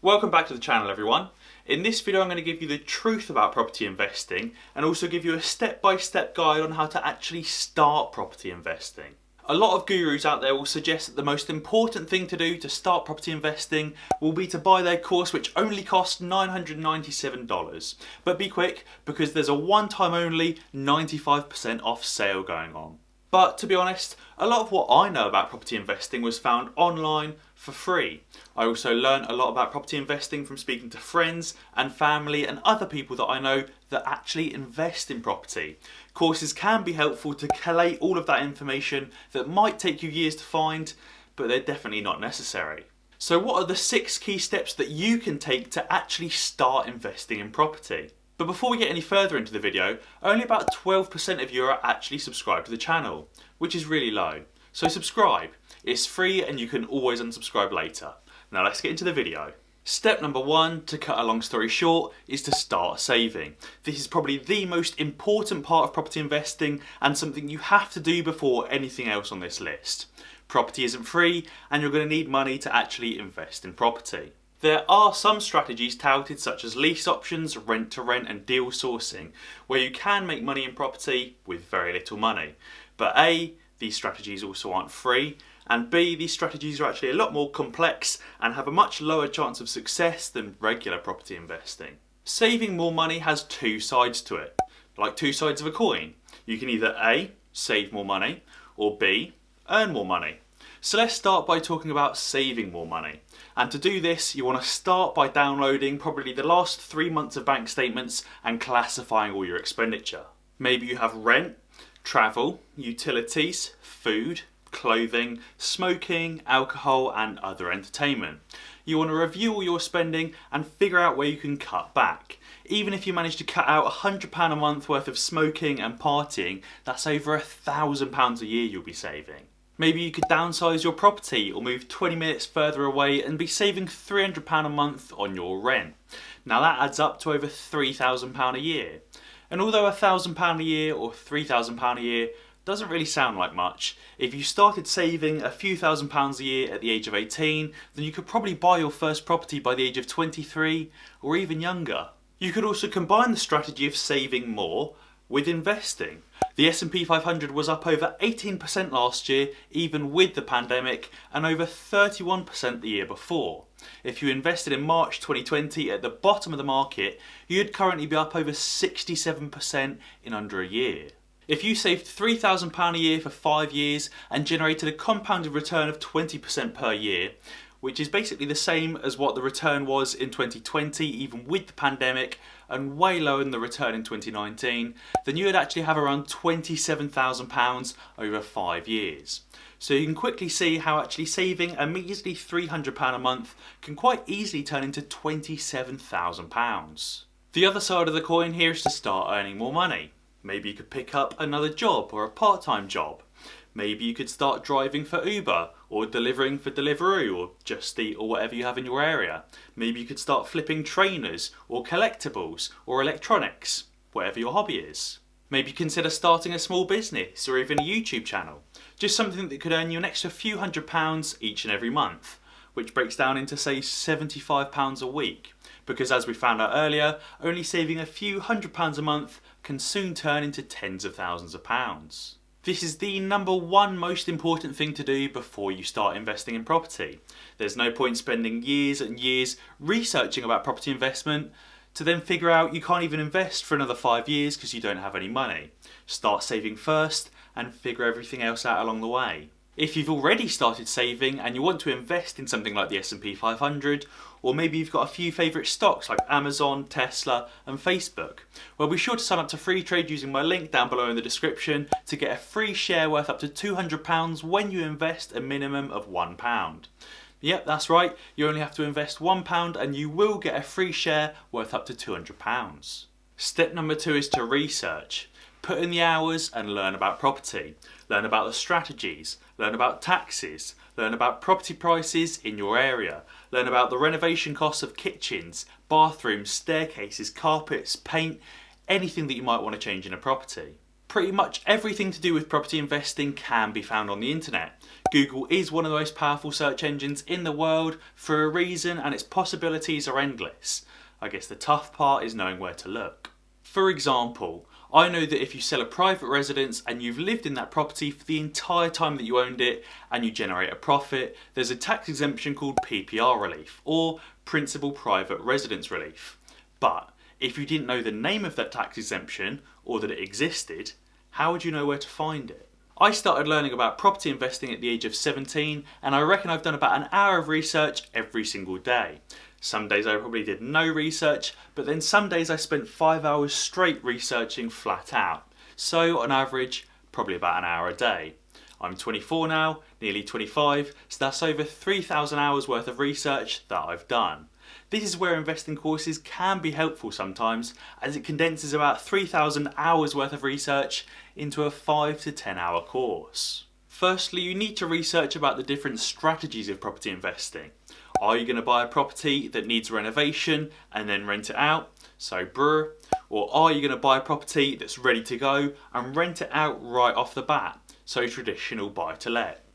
Welcome back to the channel, everyone. In this video I'm going to give you the truth about property investing and also give you a step-by-step guide on how to actually start property investing. A lot of gurus out there will suggest that the most important thing to do to start property investing will be to buy their course, which only costs $997. But be quick, because there's a one-time only 95% off sale going on. But to be honest, a lot of what I know about property investing was found online for free. I also learned a lot about property investing from speaking to friends and family and other people that I know that actually invest in property. Courses can be helpful to collate all of that information that might take you years to find, but they're definitely not necessary. So what are the 6 key steps that you can take to actually start investing in property? But before we get any further into the video, only about 12% of you are actually subscribed to the channel, which is really low. So subscribe. It's free and you can always unsubscribe later. Now let's get into the video. Step number 1, to cut a long story short, is to start saving. This is probably the most important part of property investing and something you have to do before anything else on this list. Property isn't free and you're going to need money to actually invest in property. There are some strategies touted, such as lease options, rent to rent and deal sourcing, where you can make money in property with very little money. But A, these strategies also aren't free, and B, these strategies are actually a lot more complex and have a much lower chance of success than regular property investing. Saving more money has 2 sides to it, like 2 sides of a coin. You can either A, save more money, or B, earn more money. So let's start by talking about saving more money. And to do this, you want to start by downloading probably the last 3 months of bank statements and classifying all your expenditure. Maybe you have rent, travel, utilities, food, clothing, smoking, alcohol and other entertainment. You want to review all your spending and figure out where you can cut back. Even if you manage to cut out £100 a month worth of smoking and partying, that's over £1,000 a year you'll be saving. Maybe you could downsize your property or move 20 minutes further away and be saving £300 a month on your rent. Now that adds up to over £3,000 a year. And although £1,000 a year or £3,000 a year doesn't really sound like much, if you started saving a few £1,000s a year at the age of 18, then you could probably buy your first property by the age of 23 or even younger. You could also combine the strategy of saving more with investing. The S&P 500 was up over 18% last year, even with the pandemic, and over 31% the year before. If you invested in March 2020 at the bottom of the market, you'd currently be up over 67% in under a year. If you saved £3,000 a year for 5 years and generated a compounded return of 20% per year, which is basically the same as what the return was in 2020, even with the pandemic, and way lower than the return in 2019, then you would actually have around £27,000 over 5 years. So you can quickly see how actually saving a measly £300 a month can quite easily turn into £27,000. The other side of the coin here is to start earning more money. Maybe you could pick up another job or a part-time job. Maybe you could start driving for Uber or delivering for Deliveroo or Just Eat or whatever you have in your area. Maybe you could start flipping trainers or collectibles or electronics, whatever your hobby is. Maybe consider starting a small business or even a YouTube channel. Just something that could earn you an extra few £100s each and every month, which breaks down into say £75 a week. Because as we found out earlier, only saving a few £100s a month can soon turn into tens of thousands of pounds. This is the number 1 most important thing to do before you start investing in property. There's no point spending years and years researching about property investment to then figure out you can't even invest for another 5 years because you don't have any money. Start saving first and figure everything else out along the way. If you've already started saving and you want to invest in something like the S&P 500, or maybe you've got a few favourite stocks like Amazon, Tesla and Facebook, well, be sure to sign up to Free Trade using my link down below in the description to get a free share worth up to £200 when you invest a minimum of £1. Yep, that's right, you only have to invest £1 and you will get a free share worth up to £200. Step number 2 is to research. Put in the hours and learn about property. Learn about the strategies, learn about taxes, learn about property prices in your area, learn about the renovation costs of kitchens, bathrooms, staircases, carpets, paint, anything that you might want to change in a property. Pretty much everything to do with property investing can be found on the internet. Google is one of the most powerful search engines in the world for a reason, and its possibilities are endless. I guess the tough part is knowing where to look. For example, I know that if you sell a private residence and you've lived in that property for the entire time that you owned it and you generate a profit, there's a tax exemption called PPR relief, or Principal Private Residence Relief. But if you didn't know the name of that tax exemption or that it existed, how would you know where to find it? I started learning about property investing at the age of 17, and I reckon I've done about an hour of research every single day. Some days I probably did no research, but then some days I spent 5 hours straight researching flat out. So on average, probably about an hour a day. I'm 24 now, nearly 25, so that's over 3,000 hours worth of research that I've done. This is where investing courses can be helpful sometimes, as it condenses about 3,000 hours worth of research into a 5 to 10 hour course. Firstly, you need to research about the different strategies of property investing. Are you going to buy a property that needs renovation and then rent it out? So brr. Or are you going to buy a property that's ready to go and rent it out right off the bat? So traditional buy to let.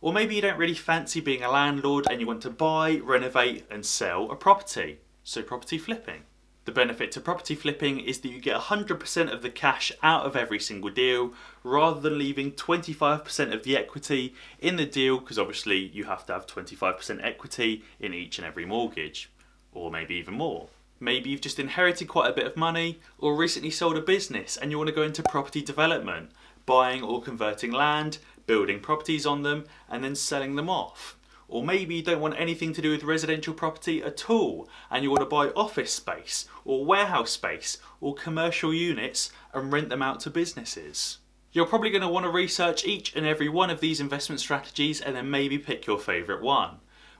Or maybe you don't really fancy being a landlord and you want to buy, renovate and sell a property. So property flipping. The benefit to property flipping is that you get 100% of the cash out of every single deal rather than leaving 25% of the equity in the deal, because obviously you have to have 25% equity in each and every mortgage, or maybe even more. Maybe you've just inherited quite a bit of money or recently sold a business and you want to go into property development, buying or converting land, building properties on them and then selling them off. Or maybe you don't want anything to do with residential property at all and you want to buy office space or warehouse space or commercial units and rent them out to businesses. You're probably going to want to research each and every one of these investment strategies and then maybe pick your favourite one.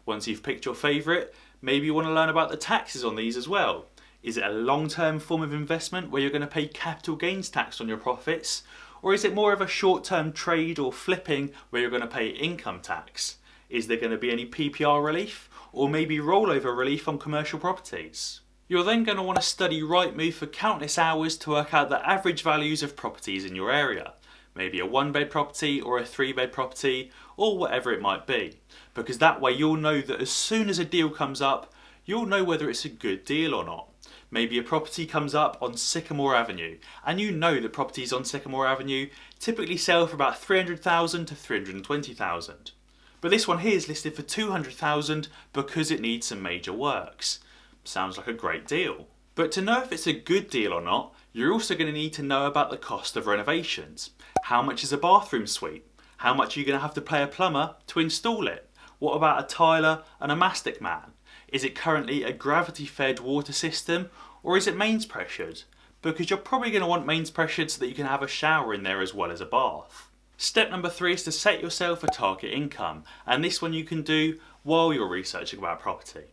Once you've picked your favourite, maybe you want to learn about the taxes on these as well. Is it a long-term form of investment where you're going to pay capital gains tax on your profits? Or is it more of a short-term trade or flipping where you're going to pay income tax? Is there going to be any PPR relief or maybe rollover relief on commercial properties? You're then going to want to study Rightmove for countless hours to work out the average values of properties in your area. Maybe a 1-bed property or a 3-bed property or whatever it might be. Because that way you'll know that as soon as a deal comes up, you'll know whether it's a good deal or not. Maybe a property comes up on Sycamore Avenue and you know that properties on Sycamore Avenue typically sell for about $300,000 to $320,000. But this one here is listed for $200,000 because it needs some major works. Sounds like a great deal. But to know if it's a good deal or not, you're also going to need to know about the cost of renovations. How much is a bathroom suite? How much are you going to have to pay a plumber to install it? What about a tiler and a mastic man? Is it currently a gravity-fed water system or is it mains pressured? Because you're probably going to want mains pressured so that you can have a shower in there as well as a bath. Step number 3 is to set yourself a target income, and this one you can do while you're researching about property.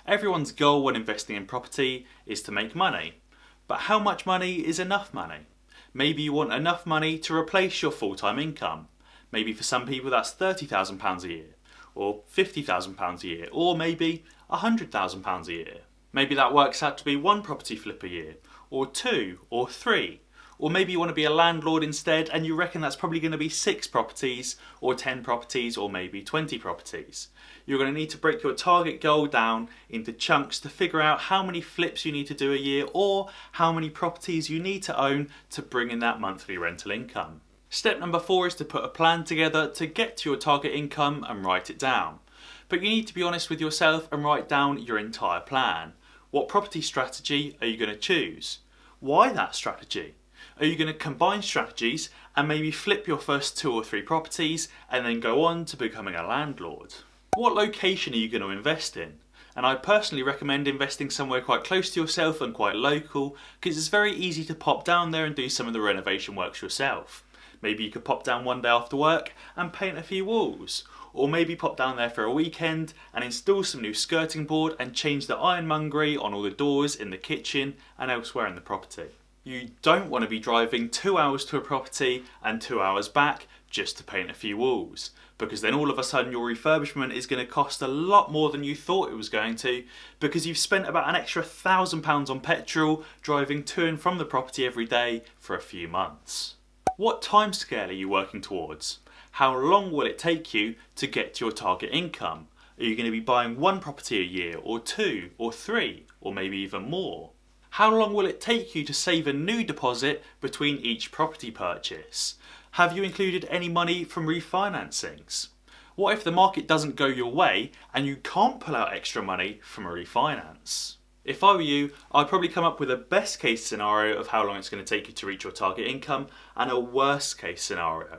Everyone's goal when investing in property is to make money, but how much money is enough money? Maybe you want enough money to replace your full-time income. Maybe for some people that's £30,000 a year, or £50,000 a year, or maybe £100,000 a year. Maybe that works out to be 1 property flip a year, or 2, or 3. Or maybe you want to be a landlord instead and you reckon that's probably going to be 6 properties, or 10 properties, or maybe 20 properties. You're going to need to break your target goal down into chunks to figure out how many flips you need to do a year or how many properties you need to own to bring in that monthly rental income. Step number 4 is to put a plan together to get to your target income and write it down. But you need to be honest with yourself and write down your entire plan. What property strategy are you going to choose? Why that strategy? Are you going to combine strategies and maybe flip your first 2 or 3 properties and then go on to becoming a landlord? What location are you going to invest in? And I personally recommend investing somewhere quite close to yourself and quite local, because it's very easy to pop down there and do some of the renovation works yourself. Maybe you could pop down one day after work and paint a few walls. Or maybe pop down there for a weekend and install some new skirting board and change the ironmongery on all the doors in the kitchen and elsewhere in the property. You don't want to be driving 2 hours to a property and 2 hours back just to paint a few walls, because then all of a sudden your refurbishment is going to cost a lot more than you thought it was going to, because you've spent about an extra £1,000 on petrol driving to and from the property every day for a few months. What timescale are you working towards? How long will it take you to get to your target income? Are you going to be buying one property a year, or two, or three, or maybe even more? How long will it take you to save a new deposit between each property purchase? Have you included any money from refinancings? What if the market doesn't go your way and you can't pull out extra money from a refinance? If I were you, I'd probably come up with a best case scenario of how long it's going to take you to reach your target income and a worst case scenario.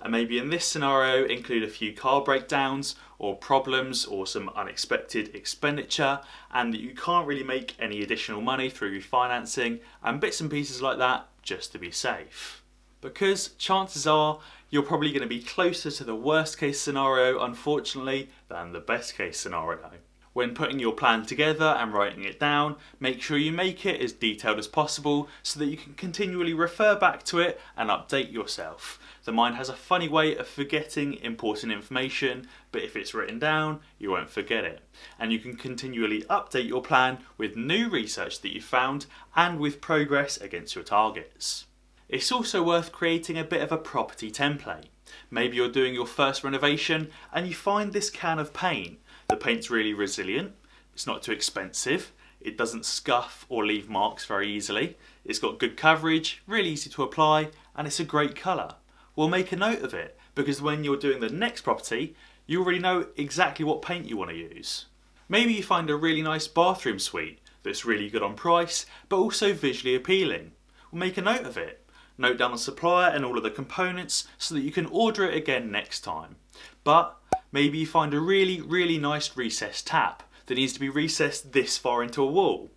And maybe in this scenario include a few car breakdowns or problems or some unexpected expenditure, and that you can't really make any additional money through refinancing and bits and pieces like that, just to be safe. Because chances are you're probably going to be closer to the worst case scenario, unfortunately, than the best case scenario. When putting your plan together and writing it down, make sure you make it as detailed as possible so that you can continually refer back to it and update yourself. The mind has a funny way of forgetting important information, but if it's written down, you won't forget it. And you can continually update your plan with new research that you found and with progress against your targets. It's also worth creating a bit of a property template. Maybe you're doing your first renovation and you find this can of paint. The paint's really resilient, it's not too expensive, it doesn't scuff or leave marks very easily, it's got good coverage, really easy to apply, and it's a great colour. Well, make a note of it, because when you're doing the next property, you already know exactly what paint you want to use. Maybe you find a really nice bathroom suite that's really good on price, but also visually appealing. Well, make a note of it. Note down the supplier and all of the components so that you can order it again next time. But maybe you find a really nice recessed tap that needs to be recessed this far into a wall.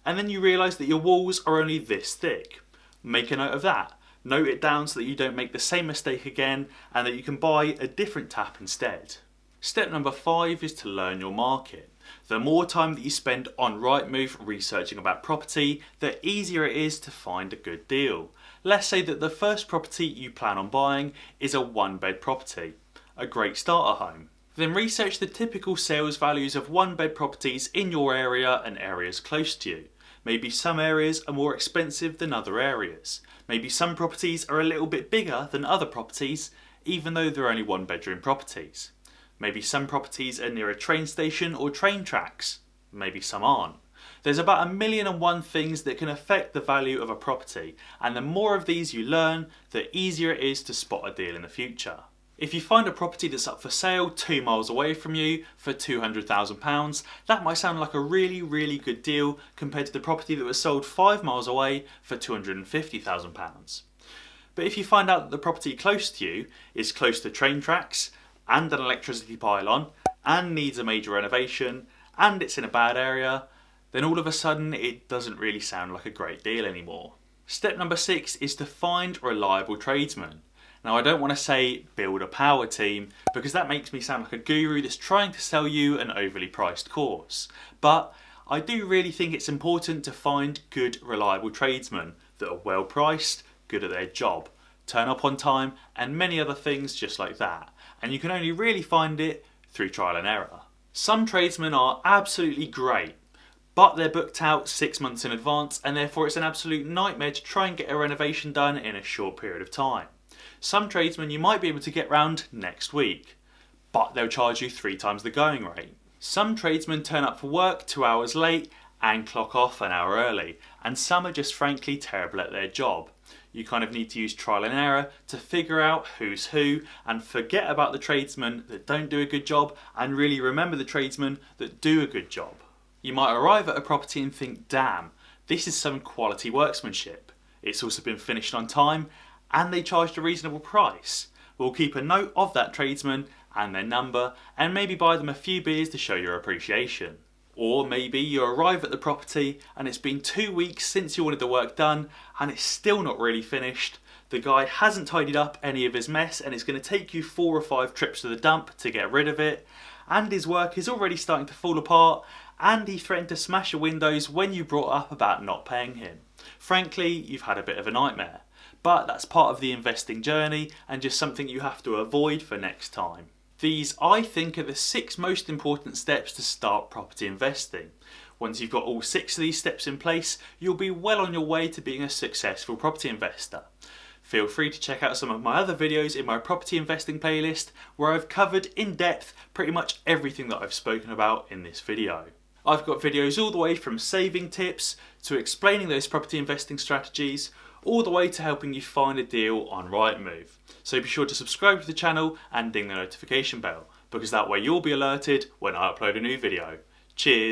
And then you realise that your walls are only this thick. Make a note of that. Note it down so that you don't make the same mistake again and that you can buy a different tap instead. Step number 5 is to learn your market. The more time that you spend on Rightmove researching about property, the easier it is to find a good deal. Let's say that the first property you plan on buying is a 1-bed property. A great starter home. Then research the typical sales values of 1-bed properties in your area and areas close to you. Maybe some areas are more expensive than other areas. Maybe some properties are a little bit bigger than other properties, even though they're only 1-bedroom properties. Maybe some properties are near a train station or train tracks. Maybe some aren't. There's about 1,000,001 things that can affect the value of a property, and the more of these you learn, the easier it is to spot a deal in the future. If you find a property that's up for sale 2 miles away from you for £200,000, that might sound like a really good deal compared to the property that was sold 5 miles away for £250,000. But if you find out that the property close to you is close to train tracks and an electricity pylon and needs a major renovation and it's in a bad area, then all of a sudden it doesn't really sound like a great deal anymore. Step number 6 is to find reliable tradesmen. Now, I don't want to say build a power team because that makes me sound like a guru that's trying to sell you an overly priced course. But I do really think it's important to find good, reliable tradesmen that are well priced, good at their job, turn up on time, and many other things just like that. And you can only really find it through trial and error. Some tradesmen are absolutely great, but they're booked out 6 months in advance, and therefore it's an absolute nightmare to try and get a renovation done in a short period of time. Some tradesmen you might be able to get round next week, but they'll charge you 3 times the going rate. Some tradesmen turn up for work 2 hours late and clock off an hour early, and some are just frankly terrible at their job. You kind of need to use trial and error to figure out who's who and forget about the tradesmen that don't do a good job and really remember the tradesmen that do a good job. You might arrive at a property and think, damn, this is some quality workmanship. It's also been finished on time and they charged a reasonable price. We'll keep a note of that tradesman and their number and maybe buy them a few beers to show your appreciation. Or maybe you arrive at the property and it's been 2 weeks since you wanted the work done and it's still not really finished. The guy hasn't tidied up any of his mess and it's going to take you 4 or 5 trips to the dump to get rid of it. And his work is already starting to fall apart and he threatened to smash your windows when you brought up about not paying him. Frankly, you've had a bit of a nightmare. But that's part of the investing journey and just something you have to avoid for next time. These, I think, are the 6 most important steps to start property investing. Once you've got all 6 of these steps in place, you'll be well on your way to being a successful property investor. feel free to check out some of my other videos in my property investing playlist where I've covered in depth pretty much everything that I've spoken about in this video. I've got videos all the way from saving tips to explaining those property investing strategies, all the way to helping you find a deal on Rightmove. So be sure to subscribe to the channel and ding the notification bell, because that way you'll be alerted when I upload a new video. Cheers!